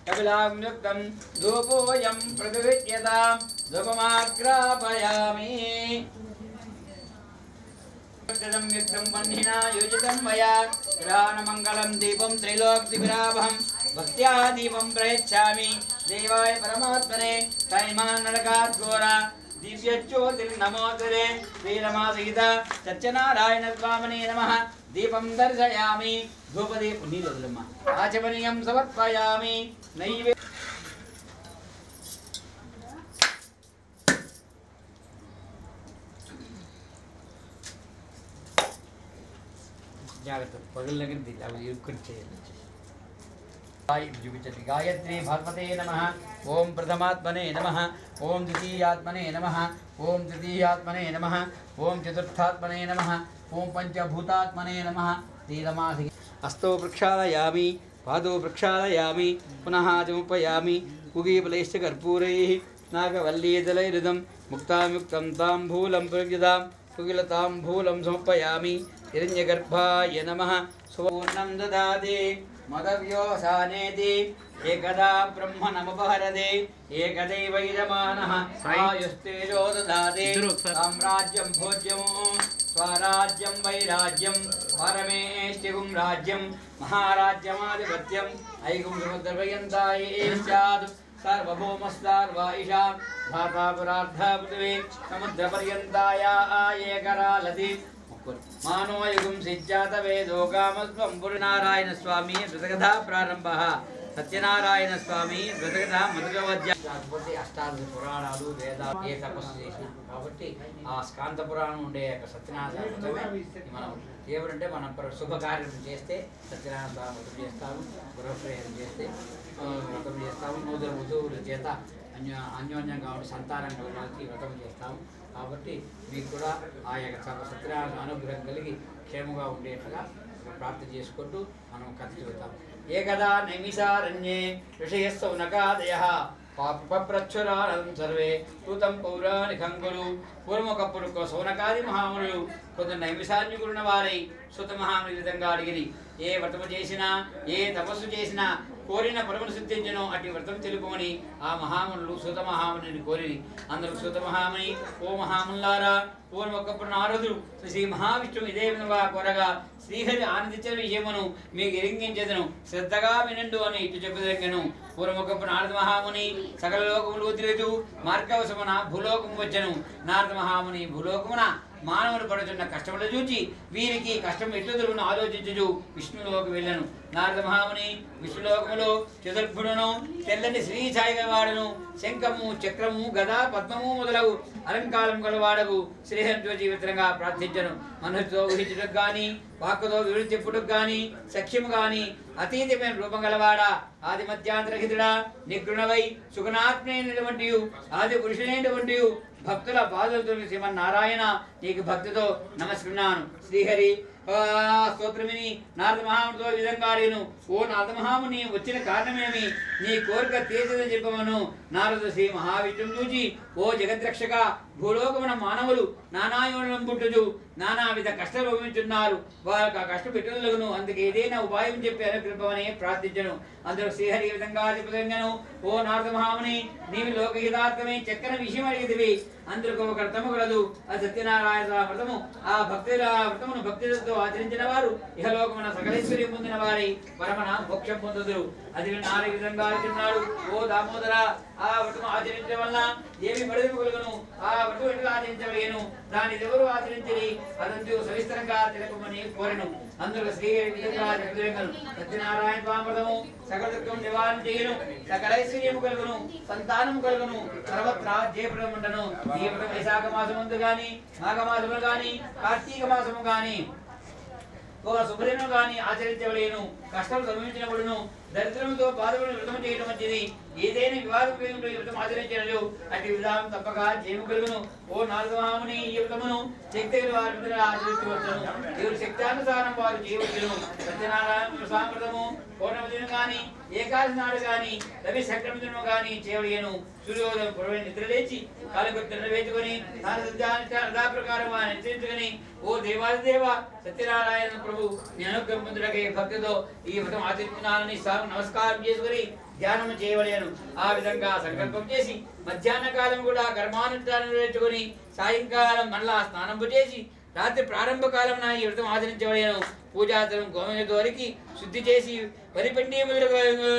కపిలాంయుక్తం ధూపోయం ప్రతివిద్యతాం ధూపమాగ్రాపయామి యుక్తం వన్నినా యోజితం మయా గ్రహణమంగళం దీపం త్రైలోక్యవిరాభం భక్త్యా దీపం ప్రయచ్ఛామి దేవాయ పరమాత్మనే తైమాన్నరకాద్ఘోర దివ్యజ్యోతిర్నమోదరే శ్రీరమాసహిత సత్యనారాయణ స్వామినే నమః దీపం దర్శయామి ధూపదీప నీలమ్మ ఆచమనీయం సమర్పయామి నైవే జాగ్రత్త పగల దగ్గర అవి ఎక్కువ చేయాలి చూపించండి గాయత్రి భగవతే నమః ఓం ప్రథమాత్మనే నమః ఓం ద్వితీయాత్మనే నమః ఓం తృతీయాత్మనే నమః ఓం చతుర్థాత్మనే నమః ఓం పంచభూతాత్మనే నమః శ్రీరమాసి హస్తో ప్రక్షాళయామి పాదో ప్రక్షాళయామి పునః చముపయామి కుగీఫలైశ్చ కర్పూరైః నాగవల్లీదలైరుదం ముక్తాముక్తం తాంబూలం ప్రయుదాం కుగిలతాంబూలం సమర్పయామి హిరణ్యగర్భాయ నమః సువర్ణం దదాతి మదవ్యోసానేతి ఏకదా బ్రహ్మణముపహరదే ఏకదైవైరమానః ఆయుస్తేజో దదాతి సామ్రాజ్యం భోజ్యం స్వరాజ్యం వైరాజ్యం పరమేష్టిగుం రాజ్యం మహారాజ్యమాధిపత్యం ఐగుం సముద్రపర్యంతాయే స్యాద్ సార్వభౌమస్తార్వాయిషాం ధాతాపురార్థ పృథివీ సముద్రపర్యంతాయా ఏకరాలతి మానోయుగం సిద్ధాత వేదో కామస్వం పురునారాయణ స్వామి వ్రతకథా ప్రారంభ సత్యనారాయణ స్వామి వ్రతకథ మధురవద్య కాకపోతే అష్టాదశ పురాణాలు వేదాలు ఏ తపస్సు చేసిన కాబట్టి ఆ స్కాంత పురాణం ఉండే సత్యనారాయణ స్వామి మనం దేవుడంటే మనం శుభకార్యం చేస్తే సత్యనారాయణ స్వామి వ్రతం చేస్తాము గృహప్రవేశం చేస్తే వ్రతం చేస్తాము నూతన వధువుల చేత అన్యోన్యంగా ఉండి సంతానం కలగాల్సి వ్రతం చేస్తాము కాబట్టి మీకు కూడా ఆ యొక్క సత్యనారాయణ అనుగ్రహం కలిగి క్షేమంగా ఉండేట్టుగా ప్రార్థన చేసుకుంటూ మనం కథ చెబుతాం ఏకదా నైమిషారణ్యే ఋషయస్సౌనకాదయః పప్రచ్చురానం సర్వే కృతం పౌరాణికం గురు పూర్వమొకప్పుడు సౌనకాది మహామునులు కొంత నైమిషారణ్యుకున్న వారై సుత మహాముని విధంగా అడిగిరి ఏ వ్రతము చేసినా ఏ తపస్సు చేసినా కోరిన పరమను సిద్ధించను అటు వ్రతం తెలుపమని ఆ మహామునులు సూత మహాముని కోరిరి అందరూ సూత మహాముని ఓ మహామునులారా పూర్వం ఒకప్పుడు నారదుడు శ్రీ మహావిష్ణువు ఇదే విధంగా కోరగా శ్రీహరి ఆనందించిన విషయమును మీకు ఎరింగించదను శ్రద్ధగా వినండు అని ఇటు చెప్పదగ్గను పూర్వం ఒకప్పుడు నారద మహాముని సకల లోకములు తిరుగుతూ మార్గవశమున భూలోకము వచ్చను నారద మహాముని భూలోకమున మానవులు పడుతున్న కష్టములు చూచి వీరికి కష్టం ఎట్టుదలను ఆలోచించు విష్ణులోకి వెళ్ళను నారద మహాముని విష్ణులోకములో చతుర్భుడును తెల్లని శ్రీ ఛాయగా వాడను శంఖము చక్రము గదా పద్మము మొదలగు అలంకారం గలవాడగు శ్రీహరితో జీవితంగా ప్రార్థించను మనసుతో ఊహించుటకు గాని వాక్కుతో వివరించి చెప్పుటకు గాని సఖ్యము గాని అతీతమైన రూపం గలవాడా ఆది మధ్యాంతరహితుడా నిగృణవై సుగుణాత్మైనటువంటి ఆది పురుషులైనటువంటి భక్తుల బాధలతో శ్రీమన్నారాయణ నీకు భక్తితో నమస్కరిస్తున్నాను శ్రీహరి స్తోత్రమిని నారద మహామునితో విధంగా అడిగిను ఓ నారద మహాముని వచ్చిన కారణమేమి నీ కోరిక తీర్చదని చెప్పమను నారదు శ్రీ మహావిష్ణువు చూచి ఓ జగద్రక్షక భూలోకమున మానవులు నానాయోనం పుట్టుచు నానావిధ కష్టాలు అనుభవించున్నారు వారికి ఆ కష్టం పెట్టుదలను అందుకే ఏదైనా ఉపాయం చెప్పి అనుకృపమని ప్రార్థించను అందరూ శ్రీహరి ఈ విధంగా చెప్పగలను ఓ నారద మహాముని నీవి లోకహితార్థమై చక్కని విషయం అడిగితివి అందరికీ ఒక వ్రతము కలదు ఆ సత్యనారాయణ వ్రతము ఆ భక్తుల వ్రతమును భక్తులతో ఆచరించిన వారు ఇహలోకమున సకలేశ్వర్యం పొందిన వారి పరమన మోక్షం పొందుదురు అది నాలుగు విధంగా అంటున్నాడు ఓ దామోదర ఆ వ్రతం ఆచరించడం వల్ల ఏమి బడుగు కలుగును ఆ వ్రతం ఎట్లా ఆచరించలేను దాన్ని ఎవరు ఆచరించని అదంతా సవిస్తరంగా తెలుపమని కోరెను. అందులో శ్రీ సత్యనారాయణ స్వామి సకల దుఃఖం నివారణ చేయను సకల ఐశ్వర్యము కలుగును సంతానము కలుగును సర్వత్రా జయప్రదం ఉండను. ఈ వ్రతం వైశాఖ మాసముందు గాని మాఘమాసము గాని కార్తీక మాసము గాని ఒక శుభదినం గాని ఆచరించవలేను. కష్టం సంభవించినప్పుడును దరిద్రంతో బాధపడి వ్రతం చేయడం మంచిది. ఏదైనా వివాదం వ్రతం ఆచరించలేదు అటు విధానం తప్పక జయము కలుగును. ఓ నాలుగవహాముని ఈ వ్రతమును శక్తి వారి ఆచరించవచ్చును. దేవుడి శక్తానుసారం వారు చేయవచ్చును. సత్యనారాయణ స్వామి వ్రతము పౌర్ణమి దినం గాని ఏకాదశి నాడు గాని రవి సంక్రమ దినం గాని చేయవలేను. సూర్యోదయం పొడవై నిద్ర లేచి కాలకొత్త నెరవేర్చుకొని యథా ప్రకారం నిశ్చయించుకొని ఓ దేవాదిదేవ సత్యనారాయణ ప్రభు నీ అనుగ్రహం పొందుటకై భక్తితో ఈ వ్రతం ఆచరించినానని స్వామి నమస్కారం చేసుకుని ధ్యానం చేయవలేను. ఆ విధంగా సంకల్పం చేసి మధ్యాహ్న కాలం కూడా కర్మానుష్ఠానం నెరవేర్చుకొని సాయంకాలం మళ్ళా స్నానం చేసి రాత్రి ప్రారంభ కాలం ఈ వ్రతం ఆచరించవలేను. పూజాతరం గోమయంతో వరికి శుద్ధి చేసి వరిపిండి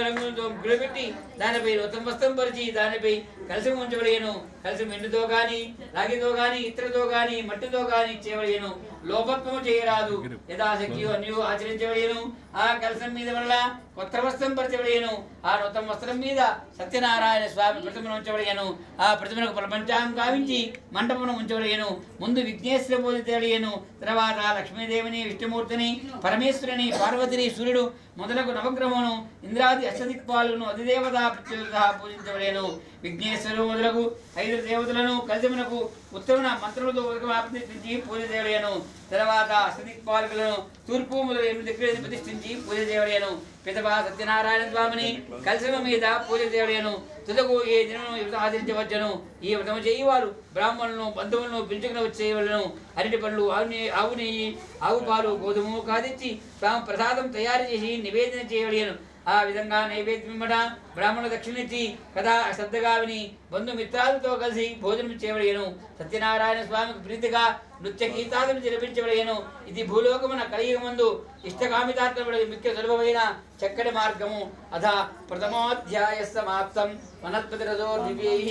రంగుతో గుడిపెట్టి దానిపై ఉత్తమ వస్త్రం పరిచి దానిపై కలసం ఉంచవలేను. కలసం ఎండుతో గాని రాగితో గాని ఇత్తడితో గాని మట్టితో గాని చేయవలేను. లోపత్వము చేయరాదు. యథాశక్తి అన్యూ ఆచరించవలేను. ఆ కలసం మీద వల్ల కొత్త వస్త్రం పరిచవలేను. ఆ నూతన వస్త్రం మీద సత్యనారాయణ స్వామి ప్రతిమను ఉంచవలేను. ఆ ప్రతిమకు ప్రపంచాన్ని కావించి మంటపమును ఉంచవలేను. ముందు విఘ్నేశ్వర పూజ తెలియను. తర్వాత లక్ష్మీదేవిని విష్ణుమూర్తిని పరమేశ్వరుని పార్వతిని సూర్యుడు మొదలగు నవగ్రహమును ఇంద్రాది అష్టదిక్పాలను అధిదేవత పూజించవలేను. విఘ్నేశ్వరు మొదలగు 5 దేవతలను కలిసిమునకు ఉత్తమ మంత్రులతో ప్రతిష్ఠించి పూజ చేయలేను. తర్వాత అష్టదిక్పాలకులను తూర్పు మొదలు 8 దిక్కులను ప్రతిష్ఠించి పూజ చేయలేను. పితప సత్యనారాయణ స్వామిని కలశమ మీద పూజ చేయలేను. తుదకు ఏ దినమును ఈ వ్రతం ఆచరించవచ్చును. ఈ వ్రతము చేయవారు బ్రాహ్మణులను బంధువులను పిలుచుకుని వచ్చేయవలను. అరటి పళ్ళు ఆవు నెయ్యి ఆవు పాలు గోధుమ కాదిచ్చి తాము ప్రసాదం తయారు చేసి నివేదన చేయవలేను. ఆ విధంగా నైవేద్యం బ్రాహ్మణ దక్షిణిచ్చి కథా శ్రద్ధగా విని బంధుమిత్రాలతో కలిసి భోజనం చేయవలేను. సత్యనారాయణ స్వామికి ప్రీతిగా నృత్య గీతాలను జరిపించవలేను. ఇది భూలోకమున కలియుగమందు ఇష్టకామితార్థములకు ముఖ్య సులభమైన చక్కటి మార్గము. అథ ప్రథమోధ్యాయ సమాప్తం. వనస్పతిరథో దివ్యైః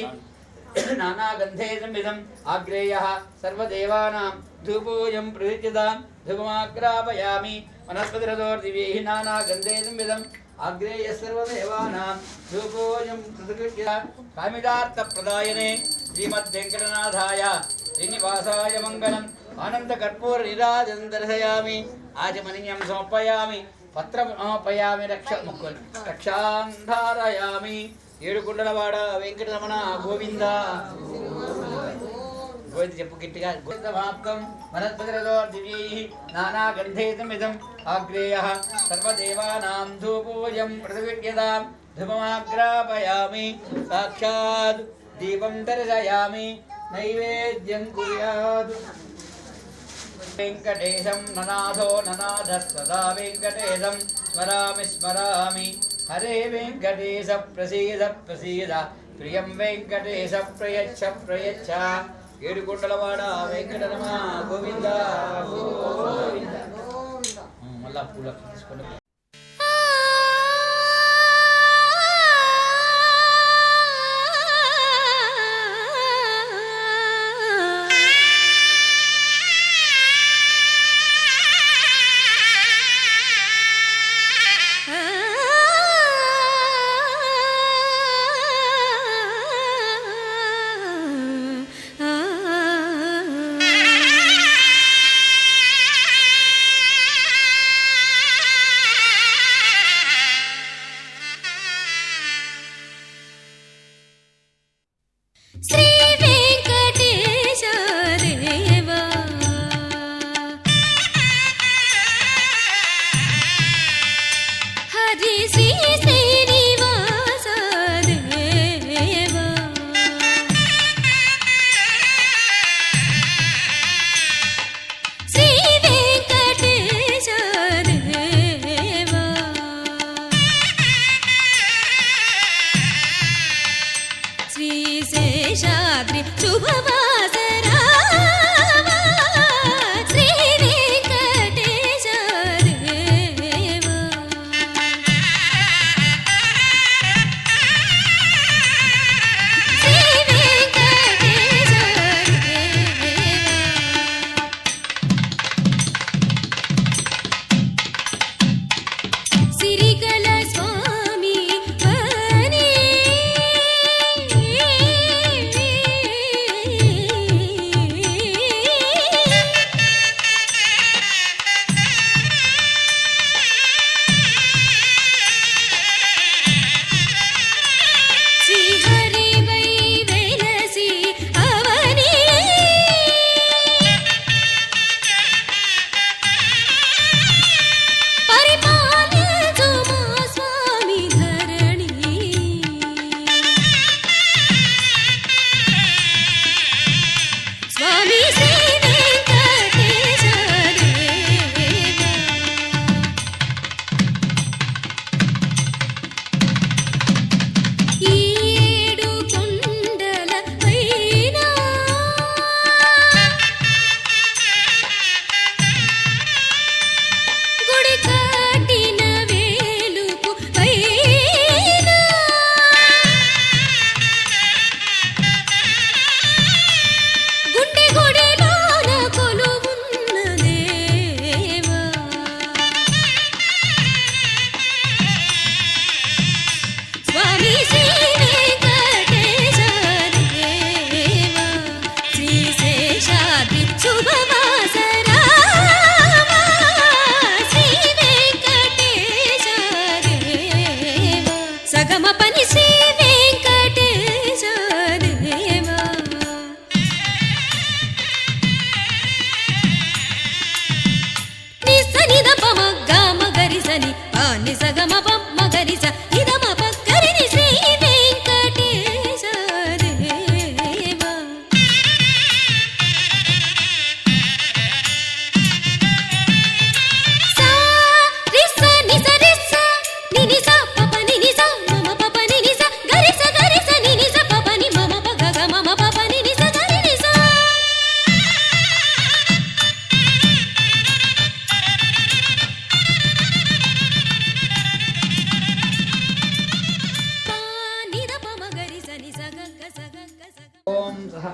నానాగంధే సంవిధం ఆగ్రేయః సర్వదేవానాం ధూపోయం ప్రయుజ్యతాం ధూపమాగ్రాపయామి. వనస్పతిరథో దివ్యైః నానాగంధే సంవిధం ఆగ్రేయ సర్వదేవానాం ధూపోయం ప్రయుజ్యతాం. కామితార్థప్రదాయనే శ్రీమద్ వెంకటనాథాయ శ్రీనివాసాయ మంగళం. ఆనంద కర్పూర నీరాజనం దర్శయామి. ఆచమనీయం సమర్పయామి. పత్రం సమర్పయామి. రక్షాంధారయామి. ఏడుకుండలవాడ వెంకటరమణ గోవింద గోవింద చెప్పు గట్టిగా. గోవిందమాప్తం వనస్పతిరథో దివ్యైః నానాగంధే సంవిధం ఆగ్రేయః సర్వదేవానాం ధూపోయం ప్రతివిద్యతాం ధూపమాగ్రాపయామి. సాక్షాత్ దీపం దర్శయామి. నైవేద్యం కుర్యాత్. వెంకటేశం ననాథో ననాథ సదా వెంకటేశం స్మరామి స్మరామి. హరే వెంకటేశ ప్రసీద ప్రసీద ప్రియం వెంకటేశ ప్రయచ్చ ప్రయచ్చ. ఏడుకొండలవాడ వెంకటరమణ గోవింద గోవింద. మళ్ళా పూల తీసుకోండి. ని సగమ పమ్మ గరి స ఇదమ పక్కరి ని శ్రీ వెంకటేశ దేవ సా రి స ని స రి స ని ని స పప ని ని స మమ పప ని ని స గరి స ని ని స పప ని మమ ప గ గ మమ పప ని ని స గరి ని స ఓం సహ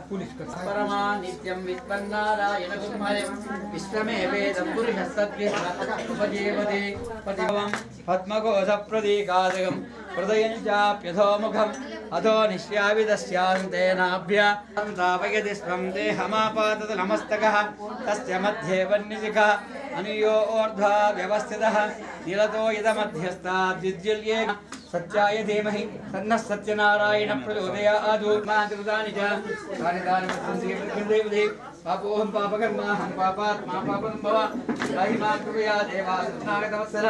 పరమా నిత్యం విశ్వన్నారాయణ గురుమయం విశ్వమే వేదం పురుషస్తద్విపజీవతి పతిభవం పద్మకోశ ప్రదీకాదకం హృదయం చాప్యధోముఖం అధో నిశ్యావిదస్యాంతేనాభ్యాపయతి స్వం దేహమాపాతత నమస్తకః తస్య మధ్యే వన్నిశిఖ అనుయో ఊర్ధ్వా వ్యవస్థితః నిరతో ఇదమధ్యస్థాద్విజ్యుల్యే సత్యాయ ధీమహి తన్నః సత్యనారాయణ ప్రచోదయాదు మాతృదాని చ తాని తాని వృద్ధి పాపోహం పాపకర్మాహం పాపాత్మా పాపం భవ తాయి మా కృపయా దేవా సత్నాగతవత్సర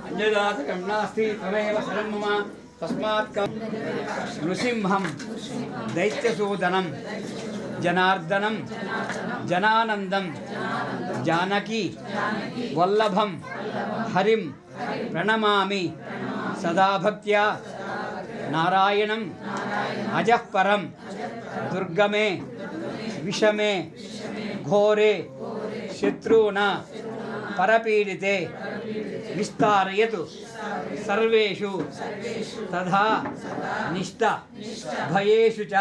అన్యదాసకం నాస్తి త్వమేవ శరణం మమ తస్మాత్ నృసింహం దైత్యసూదనం జనార్దనం జనానందం జానకి వల్లభం హరిం ప్రణమామి సదా భక్త్యా నారాయణం అజః పరం దుర్గమే విషమే ఘోరే శత్రువున పరపీడితే విస్తారయతు సర్వేషు తథా నిష్ట భయేషు చ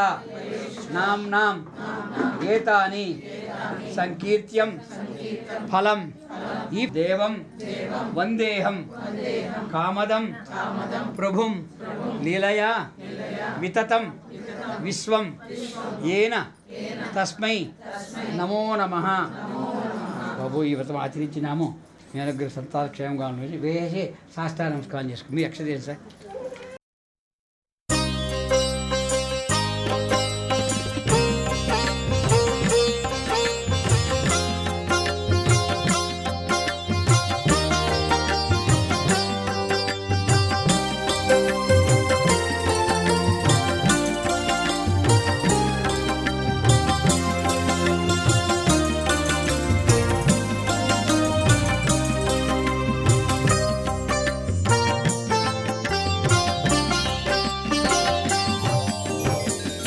నామ్నాం ఏతాని సంకీర్త్యం ఫలం ఈ దేవం వందేహం కామదం ప్రభుం లీలయా వితతం విశ్వం ఏన తస్మై నమో నమః. బాబు ఈ వ్రతం ఆచరించినాము, మీ దగ్గర సంతాన క్షేమంగా ఉన్నది. వేసి సాష్టాంగ నమస్కారం చేసుకో. మీ అక్షదేం సార్.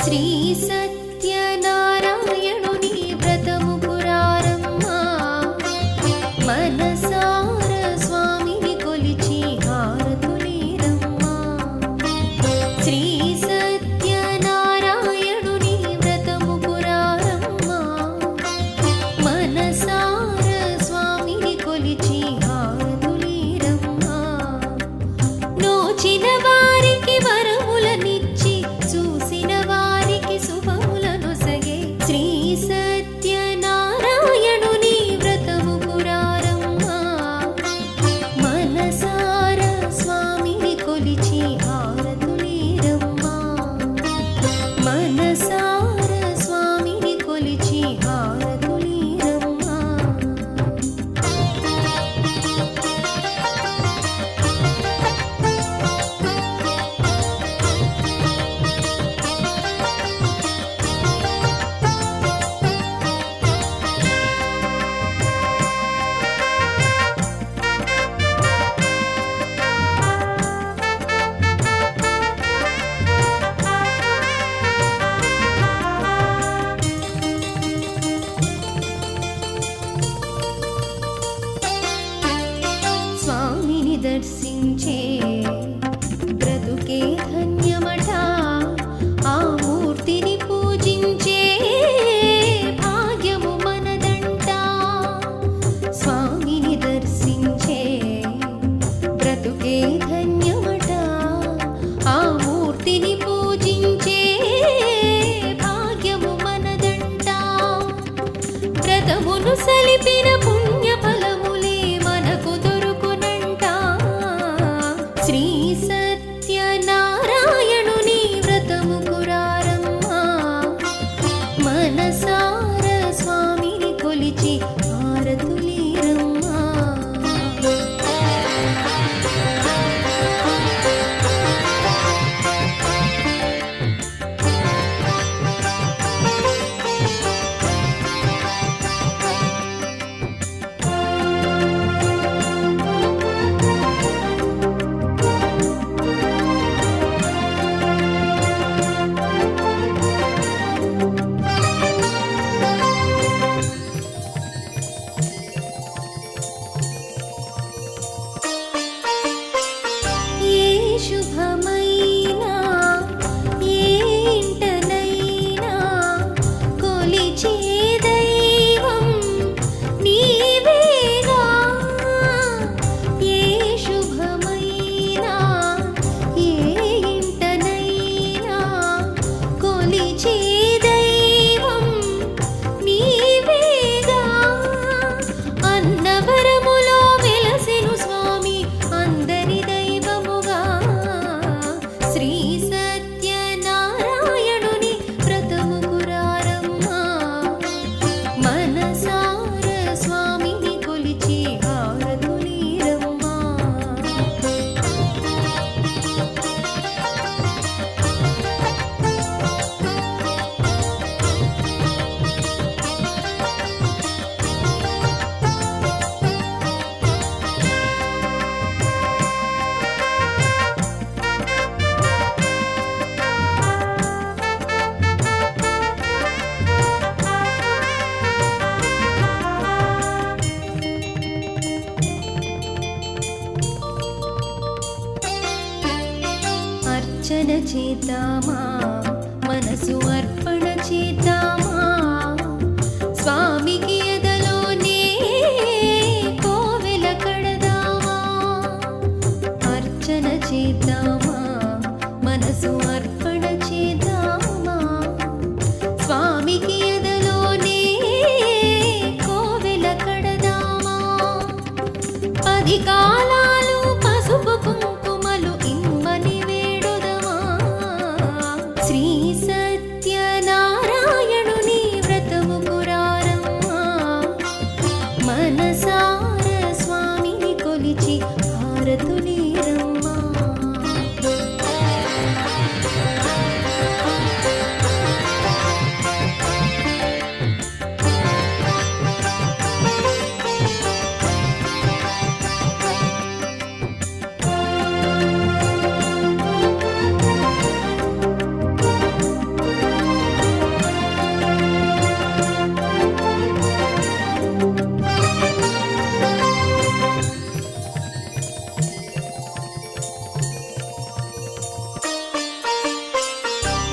శ్రీ సత్యనారాయణుని వ్రతము పురారమ్మా మనసార స్వామిని కొలిచి హారతులీరమ్మా. శ్రీ సత్యనారాయణుని వ్రతము పురారమ్మా మనసార స్వామిని కొలిచి హారతులీరమ్మా. నోచిన వారికి వరములనిచ్చి చూసిన వారికి శుభములను సగే శ్రీ సత్యనారాయణుని వ్రతము పురారమ్మా మనసార స్వామిని కొలిచి హారతులీరమ్మా. మనసార స్వామిని కొలిచి హారతులీరమ్మా. స్వామిని దర్శించే బ్రతుకే ధన్యమట, ఆ మూర్తిని పూజించే భాగ్యము మనదంట. స్వామిని దర్శించే బ్రతుకే ధన్యమట, ఆ మూర్తిని పూజించే భాగ్యము మనదంట. వ్రతమును సలిపిన పుణ్య ఫలములే మనకు దొరుకునంట. శ్రీ సత్యనారాయణుని వ్రతము పురారమ్మా మనసార స్వామిని కొలిచి హారతులీరమ్మా. చేద్దామా మనసు అర్పణ చేద్దామా స్వామికి ఎదలోనే కోవెల కడదామా అర్చన చేద్దామా మనసు అర్పణ చేద్దామా స్వామికి ఎదలోనే కోవెల కడదామా 10 కాలాలు పసుపు కుంకుమలు ఇమ్మని వేడుదమా శ్రీ సత్యనారాయణుని వ్రతము కురారమ్మా మనసార స్వామిని కొలిచి హారతులీరమ్మా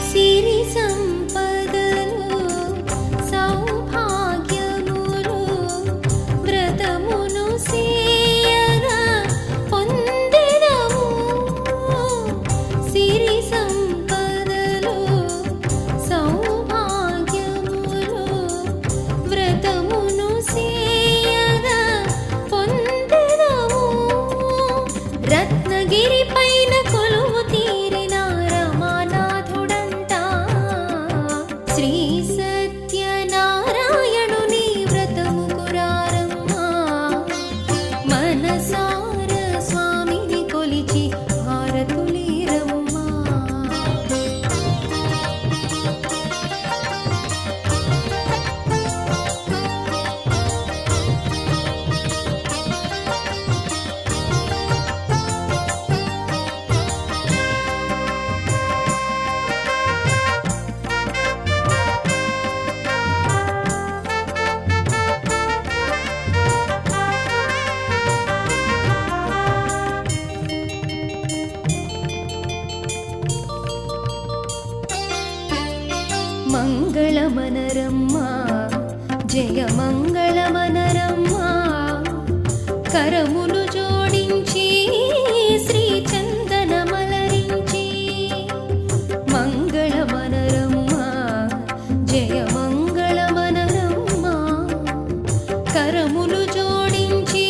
సిరి సంపదలు సౌభాగ్యములు వ్రతమును సేయగా పొందెదము సిరి సంపదలు సౌభాగ్యములు వ్రతమును సేయగా పొందెదము రత్నగిరి పైన కొలువు తీరిన రమానాథుడంట శ్రీ సత్యనారాయణుని వ్రతము కురారమ్మా మనసార స్వామిని కొలిచి హారతులీరమ్మా మంగళమనరమ్మా జయ మంగళమనరమ్మా కరములు జోడించి శ్రీ చందనమలరించి మంగళమనరమ్మా జయ మంగళమనరమ్మా కరములు జోడించి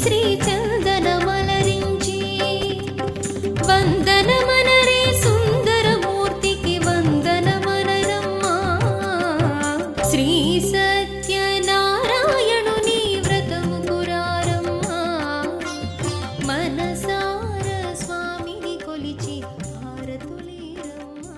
శ్రీ చందనమలరించి వందనమనరే సుందరమూర్తికి వందనమనరమ్మా శ్రీ సత్యనారాయణుని వ్రతము కురారమ్మా మనసార స్వామిని కొలిచి హారతులీరమ్మా.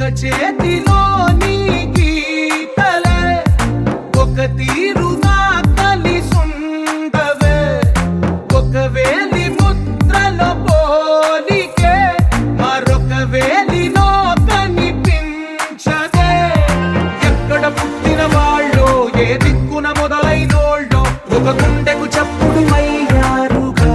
ఒక చేతిలోని గీతలే ఒక తీరుగా కలిసుండవే ఒక వేలి ముద్రలో పోలికే మరొక వేలిలో కనిపించదే ఎక్కడ పుట్టిన వాళ్ళో ఏ దిక్కున మొదలైనోళ్ళో ఒక గుండెకు చప్పుడు అయ్యారుగా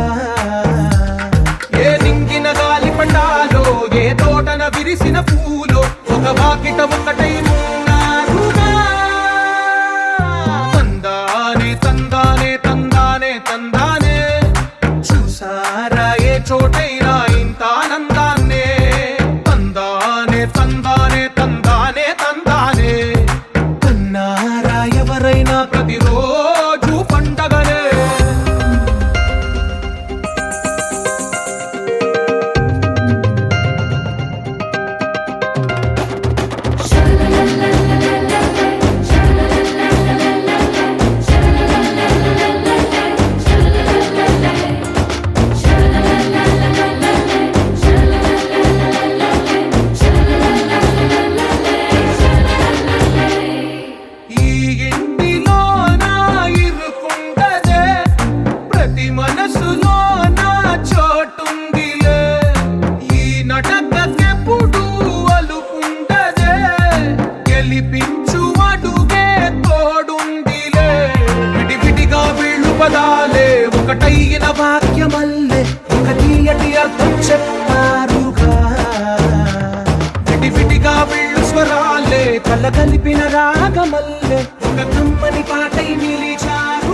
ఏ నింగిన గాలి పండాలో ఏ తోటన విరిసిన పూలో ఒక వాకిట ఒకటై ఉన్నారుగా తందానే తందానే తందానే తందానే చూసారా ఏ చోటైనా ఇంత ఆనందాన్నే తందానే తందానే తందానే తందానే కన్నారా ఎవరైనా ప్రతిరోజు పండగనే ఈ ఇంటిలో నా ఇరుకుండదే ప్రతి మనసులో నా చోటుందిలే ఈ నటకెప్పుడు అలుకుండదే గెలిపించు అడుగే తోడుందిలే విడివిడిగా వీళ్ళు పదాలే ఒకటైన వాక్యమల్లే ఒక తీయటి అర్థం చెప్పారుగా విడివిడిగా వీళ్ళు స్వరాలే కల కలిపిన రాగమల్లే ఒక కమ్మని పాటై నిలిచారు